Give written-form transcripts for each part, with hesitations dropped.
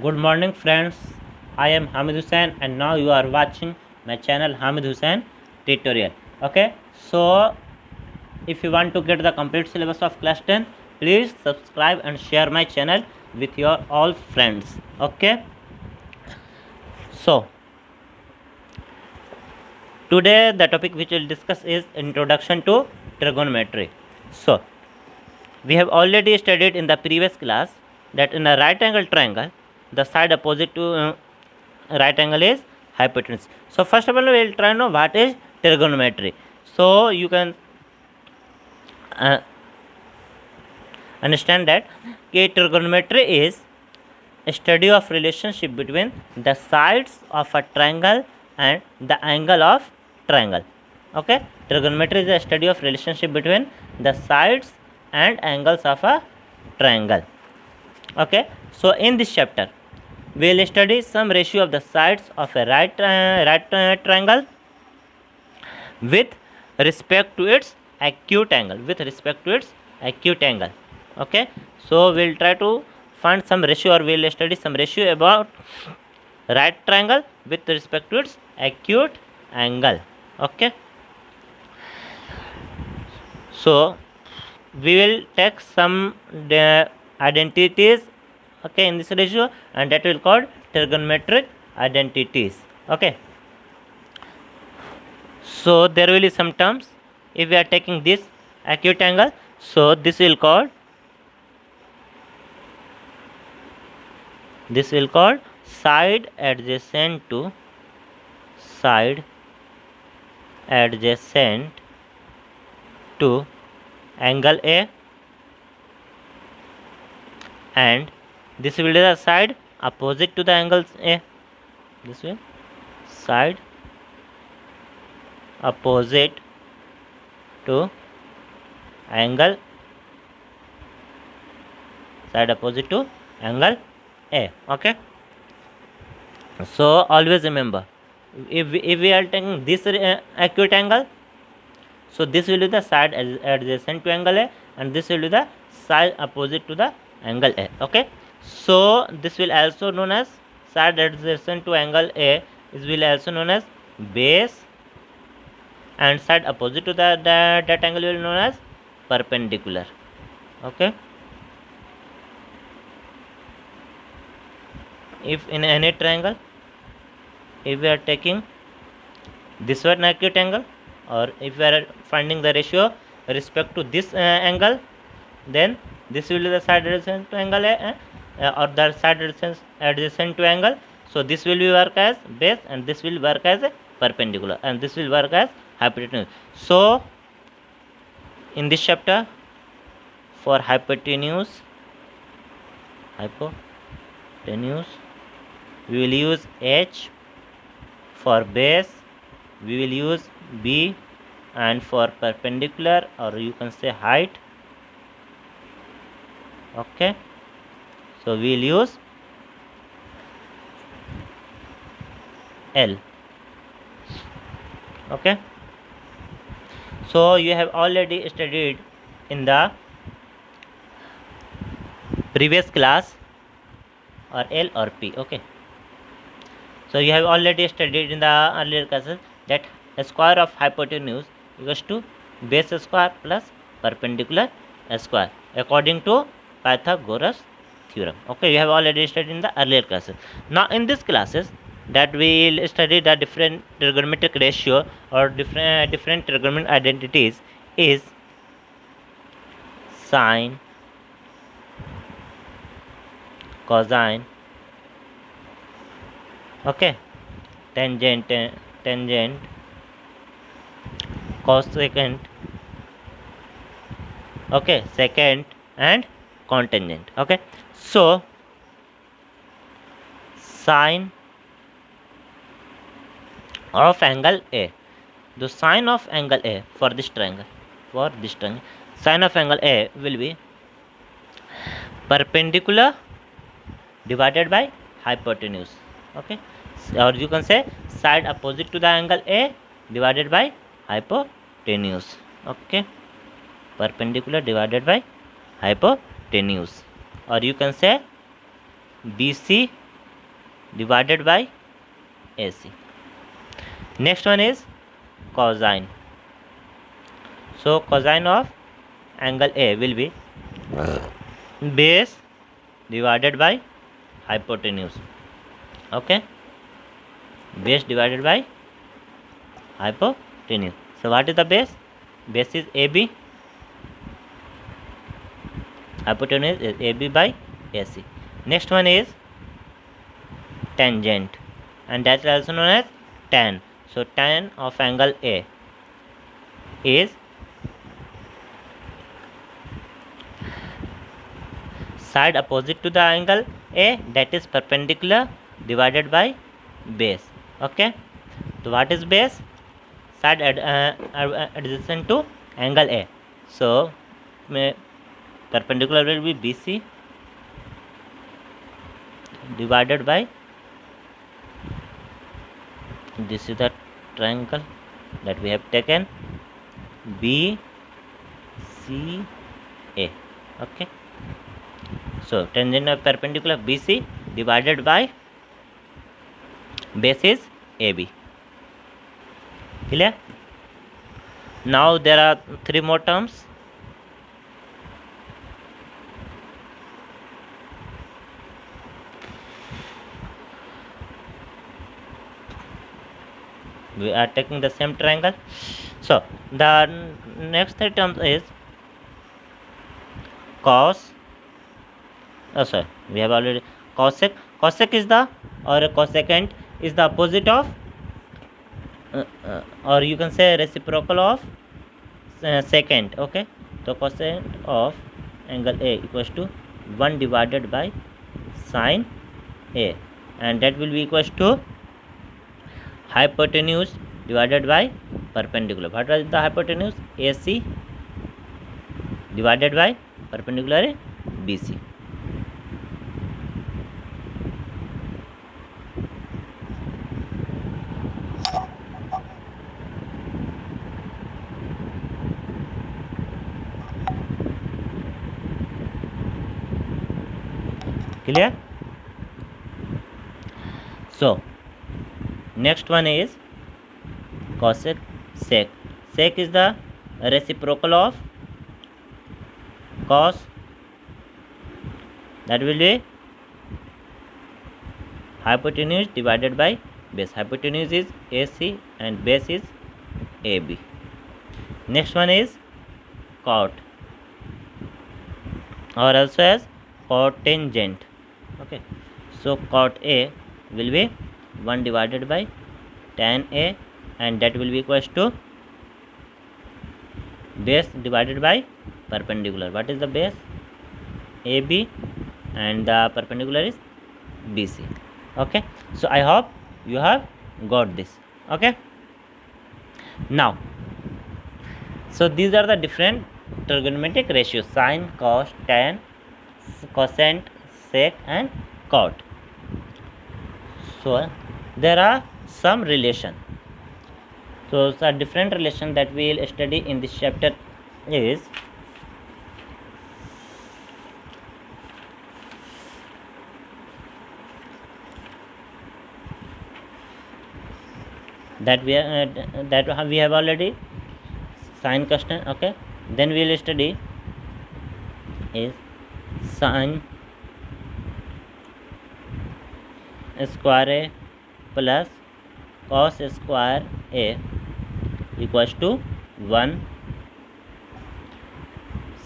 Good morning friends, I am Hamid Hussain and now you are watching my channel Hamid Hussain tutorial. Okay, so if you want to get the complete syllabus of class 10, please subscribe and share my channel with your all friends. Okay, so today the topic which we'll discuss is introduction to trigonometry. So we have already studied in the previous class that in a right angle triangle the side opposite to right angle is hypotenuse. So first of all we will try to know what is trigonometry. So you can uh, understand that trigonometry is a study of relationship between the sides of a triangle and the angle of triangle. Okay, trigonometry is a study of relationship between the sides and angles of a triangle. Okay, so in this chapter we will study some ratio of the sides of a triangle with respect to its acute angle. Okay, so we'll try to find some ratio or we'll study some ratio about right triangle with respect to its acute angle. Okay, so we will take some identities, okay, in this ratio, and that will called trigonometric identities. Okay, so there will be some terms. If we are taking this acute angle, so this will called side adjacent to angle A, and this will be the side opposite to the angles A. This way, side opposite to angle A. Okay, so always remember, if we are taking this acute angle, so this will be the side adjacent to angle A and this will be the side opposite to the angle A. Okay, so this will also known as side adjacent to angle A is will also known as base, and side opposite to that angle will be known as perpendicular. Okay, if in any triangle, if we are taking this one acute angle, or if we are finding the ratio respect to this angle, then this will be the side adjacent to angle A, or the side adjacent to angle. So this will be work as base and this will work as a perpendicular and this will work as hypotenuse. So in this chapter, for hypotenuse we will use H, for base we will use B, and for perpendicular, or you can say height, okay, so we will use L. Okay, so you have already studied in the previous class or L or P. Okay, so you have already studied in the earlier classes that a square of hypotenuse equals to base square plus perpendicular square according to Pythagoras theorem. Okay, you have already studied in the earlier classes. Now in these classes that we will study the different trigonometric ratio or different trigonometric identities is sine, cosine, okay, tangent, cosecant, okay, secant, and cotangent. Okay, so sine of angle A, the sine of angle A for this triangle, sine of angle A will be perpendicular divided by hypotenuse. Okay, or you can say side opposite to the angle A divided by hypotenuse. Okay, perpendicular divided by hypotenuse, or you can say BC divided by AC. Next one is cosine. So cosine of angle A will be base divided by hypotenuse. Okay, base divided by hypotenuse. So what is the base? Base is AB, hypotenuse is AB by AC. Next one is tangent, and that is also known as tan. So tan of angle A is side opposite to the angle A, that is perpendicular, divided by base. Okay, so what is base? Side adjacent to angle A. So perpendicular will be BC divided by, this is the triangle that we have taken, BCA. Okay, so tangent of perpendicular BC divided by base is AB. Clear? Now there are three more terms. We are taking the same triangle. So the next three terms is cos. We have already cosec. Cosec is the, or cosecant is the opposite of, or you can say reciprocal of secant. Okay, so cosecant of angle A equals to 1 divided by sine A, and that will be equals to hypotenuse divided by perpendicular. What is the hypotenuse? AC divided by perpendicular BC. Clear? So next one is cosec sec. Sec is the reciprocal of cos, that will be hypotenuse divided by base. Hypotenuse is AC and base is AB. Next one is cot, or also as cotangent. Okay, so cot A will be 1 divided by tan A, and that will be equals to base divided by perpendicular. What is the base? AB, and the perpendicular is BC. Okay, so I hope you have got this. Okay, now, so these are the different trigonometric ratios: sine, cos, tan, cosecant, sec, and cot. So there are some relation. So the different relation that we will study in this chapter is that we have already sine constant. Okay, then we will study is sine square A plus cos square A equals to 1,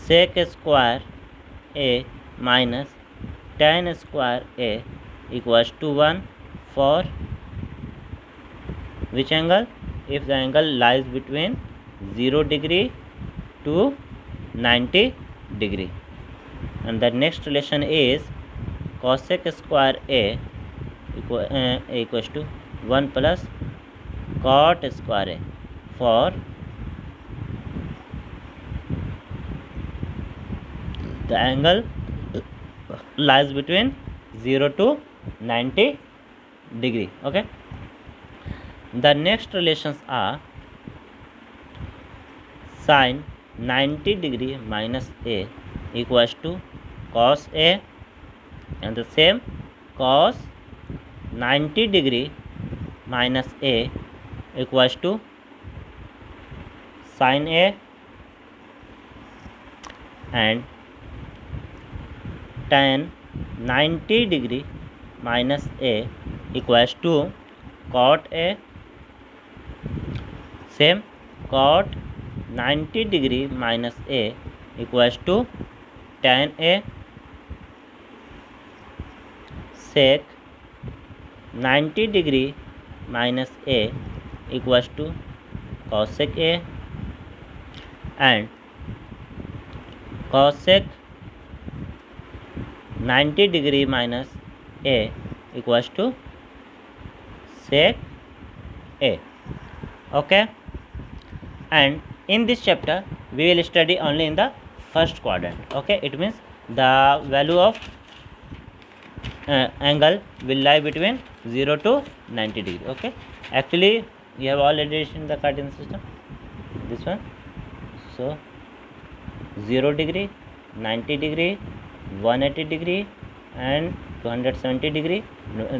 sec square A minus tan square A equals to 1 for which angle? If the angle lies between 0 degree to 90 degree. And the next relation is cosec square A equals to 1 plus cot square A for the angle lies between 0 to 90 degree. Okay, the next relations are sine 90 degree minus A equals to cos A, and the same cos 90 degree minus a equals to sin a and tan 90 degree minus a equals to cot a, same cot 90 degree minus a equals to tan a, sec 90 degree minus a equals to cosec a and cosec 90 degree minus a equals to sec a. Okay, and in this chapter we will study only in the first quadrant. Okay, it means the value of angle will lie between 0 to 90 degree. Okay, actually you have already written the Cartesian system, this one. So 0 degree, 90 degree, 180 degree and 270 degree.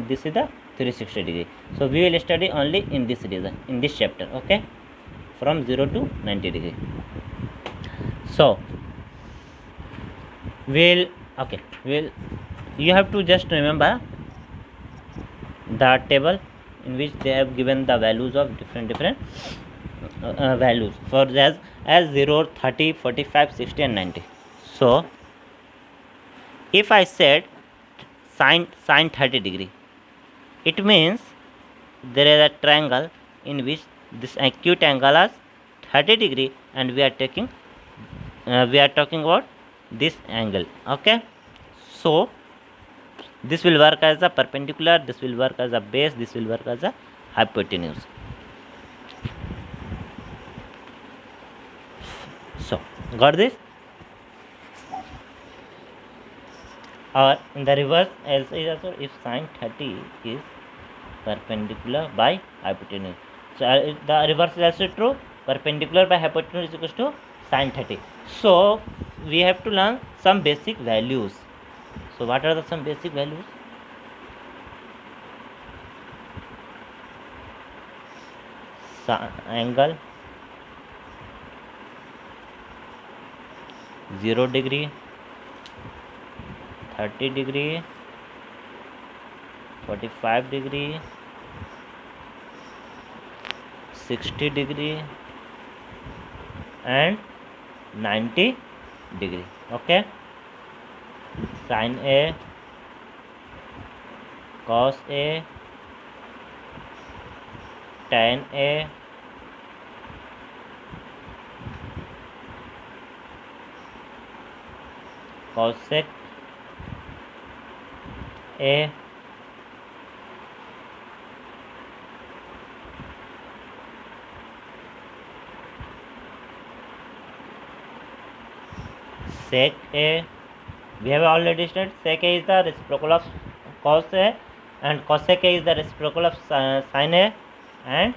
This is the 360 degree. So we will study only in this region, in this chapter. Okay, from 0 to 90 degree. So you have to just remember the table in which they have given the values of different values for as 0, 30, 45, 60 and 90. So if I said sin 30 degree, it means there is a triangle in which this acute angle is 30 degree and we are talking about this angle. Okay, so this will work as a perpendicular, this will work as a base, this will work as a hypotenuse. So got this? Or in the reverse also is also, if sin 30 is perpendicular by hypotenuse. So the reverse is also true, perpendicular by hypotenuse is equals to sin 30. So we have to learn some basic values. So what are some basic values? Angle 0 degree, 30 degree, 45 degree, 60 degree and 90 degree. Okay, sin a, cos a, tan a, cosec a, sec a. We have already studied sec a is the reciprocal of cos a and cosec a is the reciprocal of sin a and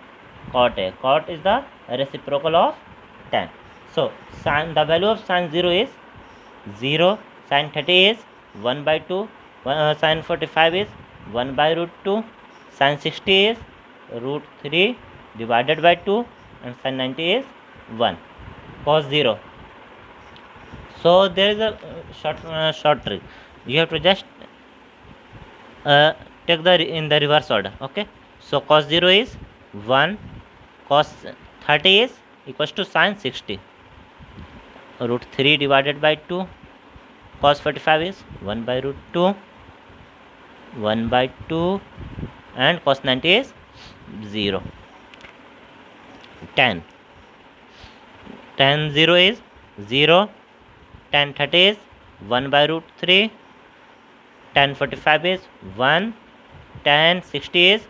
cot a. Cot is the reciprocal of tan. So the value of sin 0 is 0, sin 30 is 1 by 2, sin 45 is 1 by root 2, sin 60 is root 3 divided by 2 and sin 90 is 1, cos 0. So there is a short trick. You have to just take in the reverse order. Okay, so cos 0 is 1, cos 30 is equals to sin 60, root 3 divided by 2, cos 45 is 1 by root 2, 1 by 2 and cos 90 is 0. Tan 0 is 0, tan 30 is 1 by root 3, tan 45 is 1, tan 60 is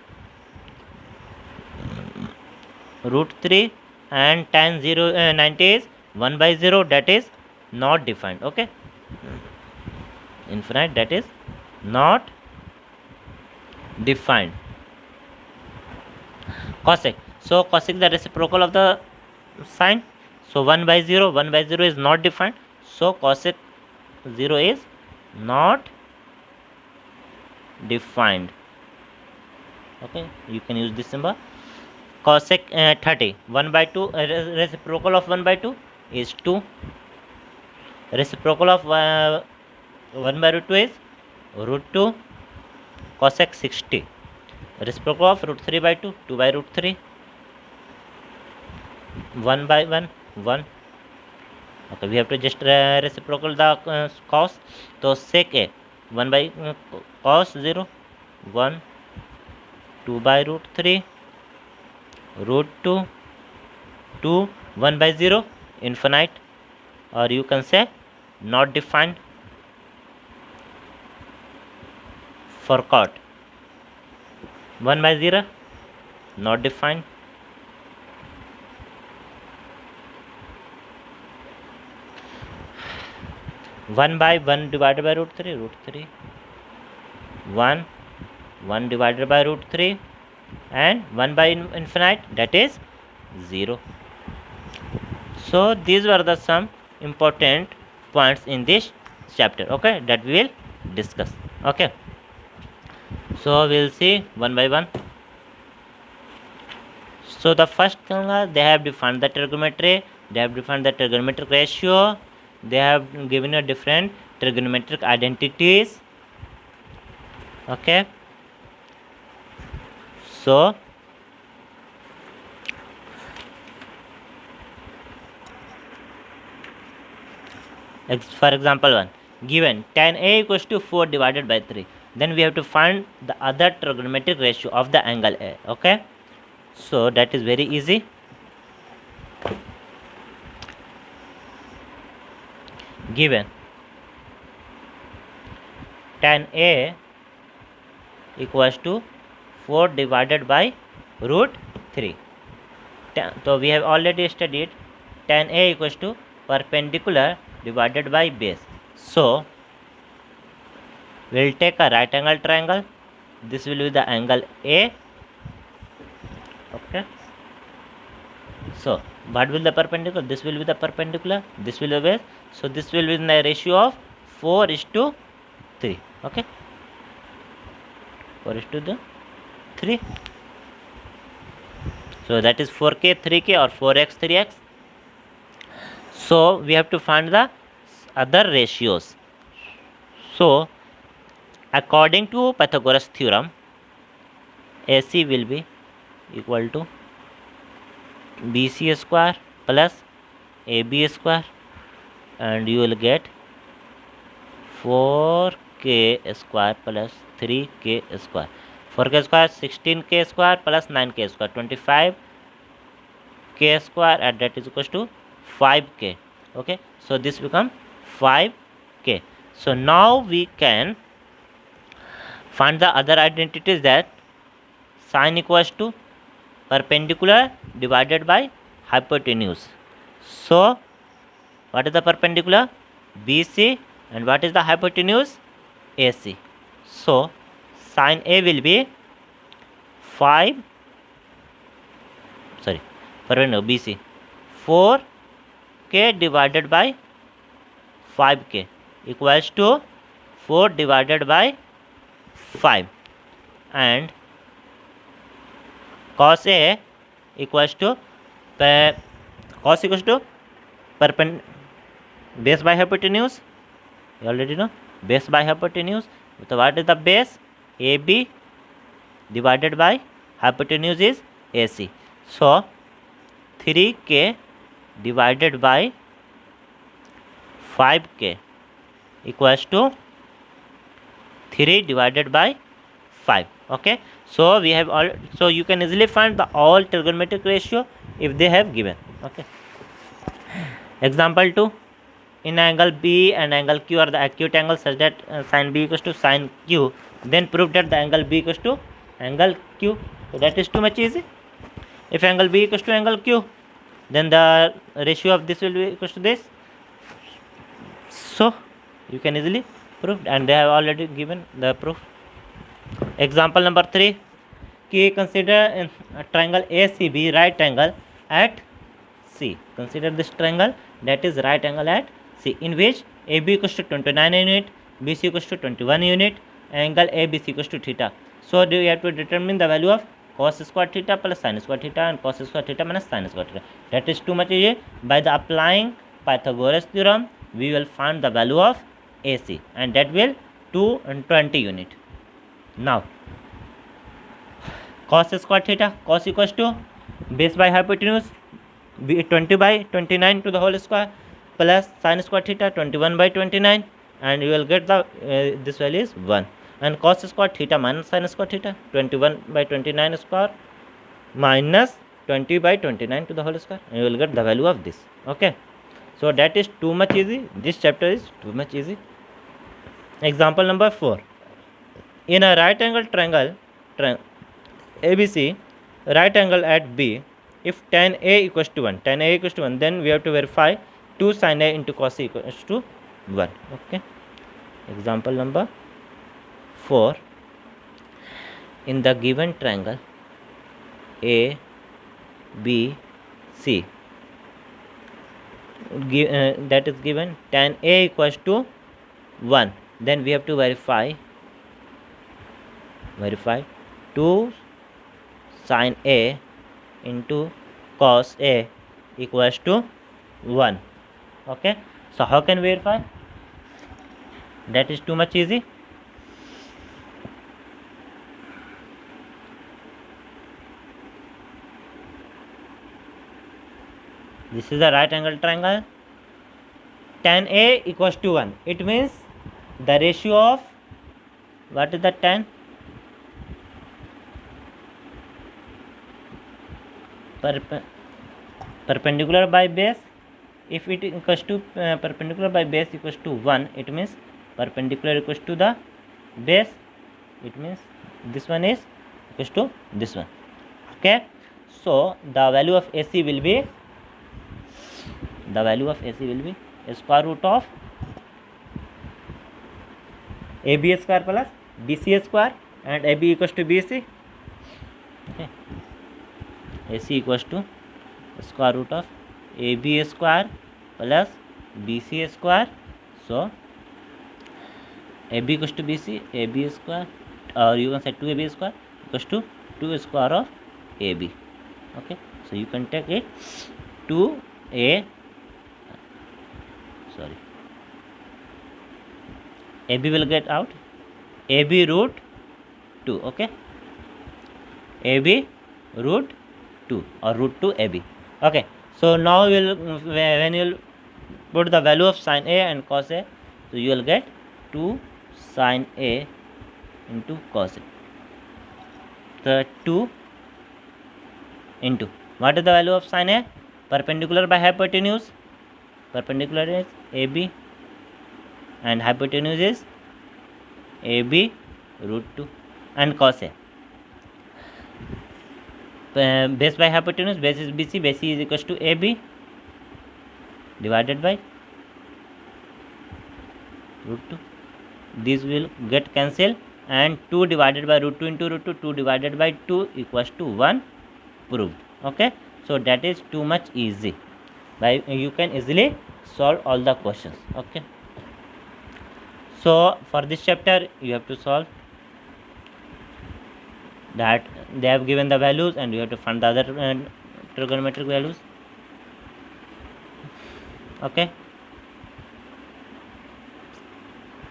root 3 and tan 90 is 1 by 0, that is not defined. Okay, infinite, that is not defined. Cosec, so cosec is the reciprocal of the sine. So 1 by 0 is not defined, so cosec 0 is not defined. Okay, you can use this symbol. Cosec 30, 1 by 2, reciprocal of 1 by 2 is 2. Reciprocal of 1 by root 2 is root 2. Cosec 60. Reciprocal of root 3 by 2, 2 by root 3. 1 by 1, 1. Okay, we have to just reciprocal the cos. So sec a 1 by cos 0, 1. 2 by root 3, root 2, 2, 1 by 0, infinite, or you can say not defined. For cot 1 by 0, not defined. One by 1 divided by root 3, 1, 1 divided by root 3, and 1 by infinite, that is 0. So these were the some important points in this chapter, okay, that we will discuss. Okay, so we'll see one by one. So the first thing, they have defined the trigonometry, they have defined the trigonometric ratio, they have given you different trigonometric identities. Okay, so for example 1, given tan A equals to 4 divided by 3, then we have to find the other trigonometric ratio of the angle A. Okay, so that is very easy. Given tan A equals to 4 divided by root 3. So we have already studied tan A equals to perpendicular divided by base. So we'll take a right angle triangle. This will be the angle A. Okay, so what will the perpendicular? This will be the perpendicular, this will be the base. So this will be in the ratio of 4:3. Okay, 4:3. So that is 4k 3k or 4x 3x. So we have to find the other ratios. So according to Pythagoras theorem, AC will be equal to BC square plus AB square, and you will get 4k square plus 3k square. 4k square 16k square plus 9k square 25k square, and that is equals to 5k. Okay, so this become 5k. So now we can find the other identities, that sine equals to perpendicular divided by hypotenuse. So what is the perpendicular? BC, and what is the hypotenuse? AC. So sine A will be 5, sorry, perpendicular BC 4k divided by 5k equals to 4 divided by 5, and cos A equals to base by hypotenuse. You already know base by hypotenuse. So what is the base? AB divided by hypotenuse is AC. So 3k divided by 5k equals to 3 divided by 5. Okay, so we have all, so you can easily find the all trigonometric ratio if they have given. Okay, example 2, in angle B and angle Q are the acute angles such that sin B equals to sin Q, then prove that the angle B equals to angle Q. So that is too much easy. If angle B equals to angle Q, then the ratio of this will be equals to this. So you can easily prove, and they have already given the proof. Example number 3, consider a triangle ACB right angle at C. Consider this triangle that is right angle at C, in which AB equals to 29 unit, BC equals to 21 unit, angle ABC equals to theta. So you have to determine the value of cos square theta plus sin square theta and cos square theta minus sin square theta. That is too much easy. By the applying Pythagoras theorem, we will find the value of AC, and that will 220 unit. Now cos square theta, cos equals to base by hypotenuse 20 by 29 to the whole square plus sin square theta 21 by 29, and you will get the this value is 1, and cos square theta minus sin square theta 21 by 29 square minus 20 by 29 to the whole square, and you will get the value of this. Okay, so that is too much easy. This chapter is too much easy. Example number 4. In a right angle triangle ABC, right angle at B, if tan A equals to 1, then we have to verify 2 sin A into cos A equals to 1. Okay. Example number 4. In the given triangle A, B, C, that is given tan A equals to 1, then we have to verify 2 sin A into cos A equals to 1. Okay, so how can we verify? That is too much easy. This is a right angle triangle. Tan A equals to 1. It means the ratio of, what is the tan? Perpendicular by base. If it equals to perpendicular by base equals to 1, it means perpendicular equals to the base. It means this one is equals to this one. Okay, so the value of AC will be square root of AB square plus BC square, and AB equals to BC. Okay, AC equals to square root of AB square plus BC square. So AB equals to BC, AB square, or you can say 2AB square equals to 2 square of AB. Okay, so you can take it 2A, sorry, AB will get out AB root 2. Okay, AB root 2 or root 2 AB. Okay, so now when you will put the value of sin A and cos A, so you will get 2 sin A into cos A. So 2 into, what is the value of sin A? Perpendicular by hypotenuse. Perpendicular is AB and hypotenuse is AB root 2, and cos A. Base by hypotenuse, base is BC, BC is equals to AB divided by root 2. This will get cancelled, and 2 divided by root 2 into root 2, 2 divided by 2 equals to 1, proved. Okay, so that is too much easy. You can easily solve all the questions. Okay, so for this chapter you have to solve that they have given the values, and you have to find the other trigonometric values. Okay,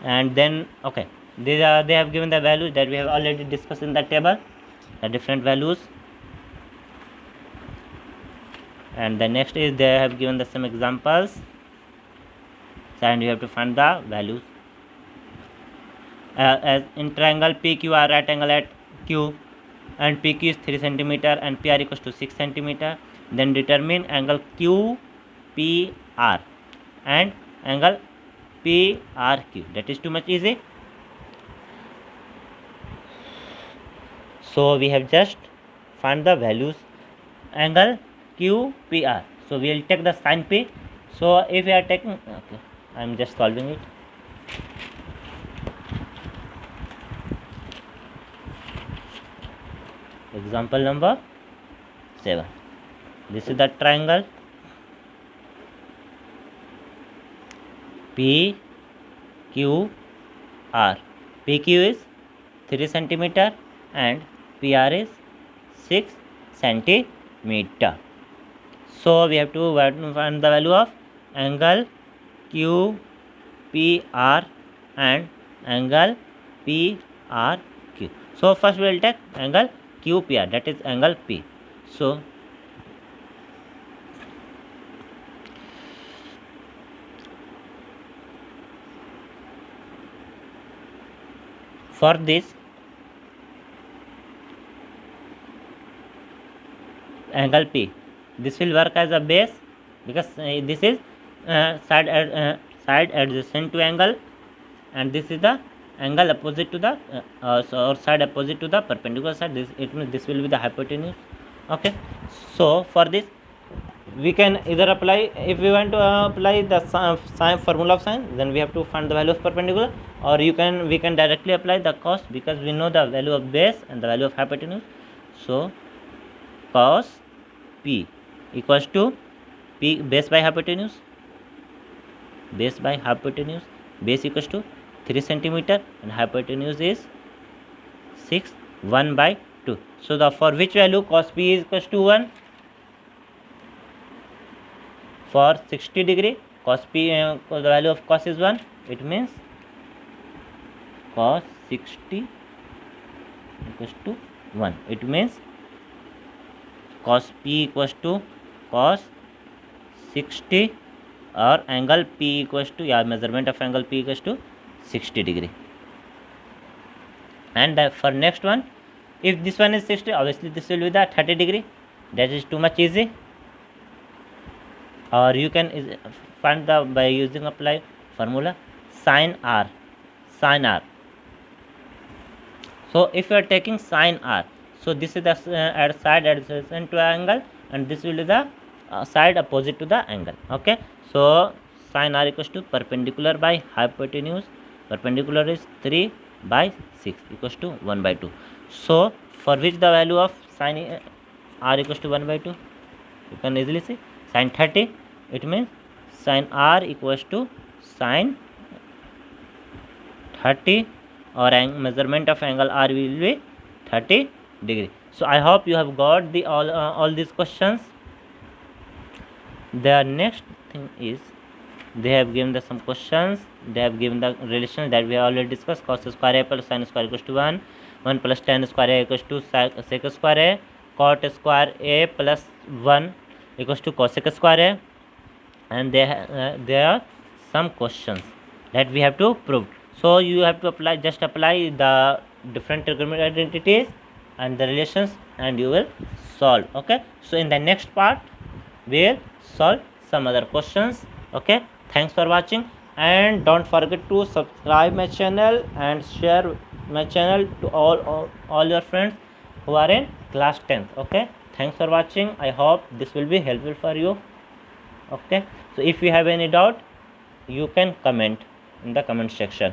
and then okay, they have given the values that we have already discussed in the table, the different values. And the next is they have given the some examples, and you have to find the values. As in triangle PQR, right angle at Q, and PQ is 3 cm and PR equals to 6 cm. Then determine angle QPR and angle PRQ. That is too much easy. So we have just find the values angle QPR. So we will take the sin P. So if we are taking, okay, I am just solving it. Example number 7. This is the triangle PQR. PQ is 3 cm and PR is 6 centimeter. So we have to find the value of angle QPR and angle PRQ. So first we will take angle QPR, that is angle P. So for this angle P, this will work as a base because this is side adjacent to angle, and this is the angle opposite to the or side opposite to the perpendicular side. This, it means this will be the hypotenuse. Okay, so for this we can either apply, if we want to apply the sine formula of sine, then we have to find the value of perpendicular, or we can directly apply the cos, because we know the value of base and the value of hypotenuse. So cos P equals to P base by hypotenuse, base equals to 3 centimeter and hypotenuse is 6, 1 by 2. So the for which value cos P is equals to 1, for 60 degree cos P, the value of cos is 1, it means cos 60 equals to 1, it means cos P equals to cos 60 or angle P equals to, measurement of angle P equals to 60 degree. And for next one, if this one is 60, obviously this will be the 30 degree, that is too much easy. Or you can find the by using apply formula sin R. So if you are taking sin R, so this is the side adjacent to angle, and this will be the side opposite to the angle. Okay, so sin R equals to perpendicular by hypotenuse, perpendicular is 3 by 6 equals to 1 by 2. So for which the value of sin R equals to 1 by 2, you can easily see sin 30, it means sin R equals to sin 30, or measurement of angle R will be 30 degree. So I hope you have got the all these questions. The next thing is they have given some questions. They have given the relation that we have already discussed. Cos square A plus sin square equals to 1, 1 plus tan square A equals to sec square A, cot square A plus 1 equals to cosec square A, and there are some questions that we have to prove. So you have to apply the different trigonometric identities and the relations, and you will solve. Okay, so in the next part we will solve some other questions. Okay, thanks for watching, and don't forget to subscribe my channel and share my channel to all your friends who are in class 10th. Okay, thanks for watching. I hope this will be helpful for you. Okay, so if you have any doubt, you can comment in the comment section.